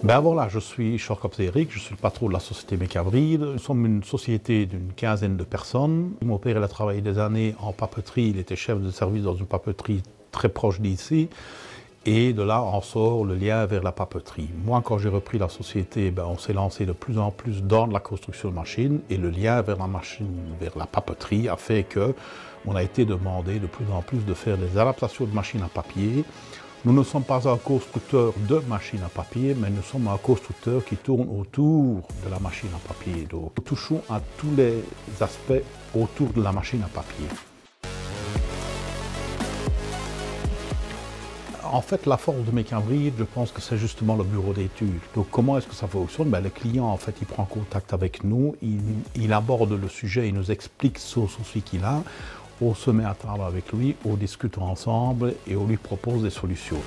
Ben voilà, je suis Shorkop Eric, je suis le patron de la société Mecabride. Nous sommes une société d'une quinzaine de personnes. Mon père, il a travaillé des années en papeterie, il était chef de service dans une papeterie très proche d'ici. Et de là, on sort le lien vers la papeterie. Moi, quand j'ai repris la société, on s'est lancé de plus en plus dans la construction de machines. Et le lien vers la machine, vers la papeterie, a fait qu'on a été demandé de plus en plus de faire des adaptations de machines à papier. Nous ne sommes pas un constructeur de machines à papier, mais nous sommes un constructeur qui tourne autour de la machine à papier. Donc, nous touchons à tous les aspects autour de la machine à papier. En fait, la force de Mecabride, je pense que c'est justement le bureau d'études. Donc, comment est-ce que ça fonctionne? Le client, en fait, il prend contact avec nous, il aborde le sujet, il nous explique ce souci qu'il a. On se met à table avec lui, on discute ensemble et on lui propose des solutions.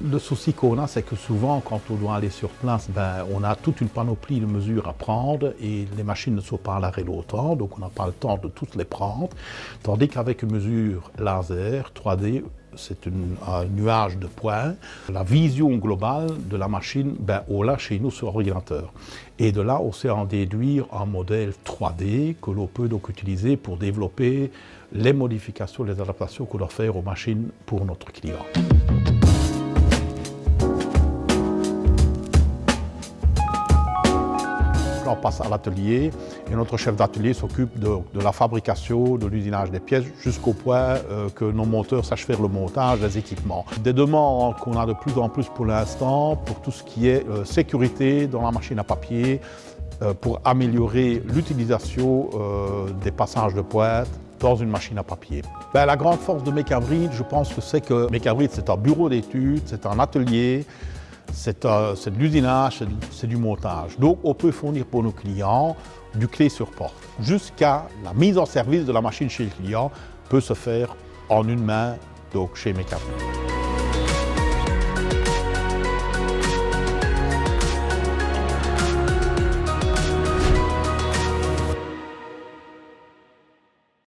Le souci qu'on a, c'est que souvent, quand on doit aller sur place, on a toute une panoplie de mesures à prendre et les machines ne sont pas à l'arrêt longtemps, donc on n'a pas le temps de toutes les prendre. Tandis qu'avec une mesure laser, 3D, c'est un nuage de points. La vision globale de la machine, on l'a chez nous sur ordinateur. Et de là, on sait en déduire un modèle 3D que l'on peut donc utiliser pour développer les modifications, les adaptations qu'on doit faire aux machines pour notre client. On passe à l'atelier et notre chef d'atelier s'occupe de la fabrication, de l'usinage des pièces jusqu'au point que nos monteurs sachent faire le montage des équipements. Des demandes qu'on a de plus en plus pour l'instant pour tout ce qui est sécurité dans la machine à papier, pour améliorer l'utilisation des passages de pointe dans une machine à papier. La grande force de Mecabride, je pense que c'est que Mecabride, c'est un bureau d'études, c'est un atelier. C'est de l'usinage, c'est du montage. Donc on peut fournir pour nos clients du clé sur porte. Jusqu'à la mise en service de la machine chez le client peut se faire en une main, donc chez Mecabride.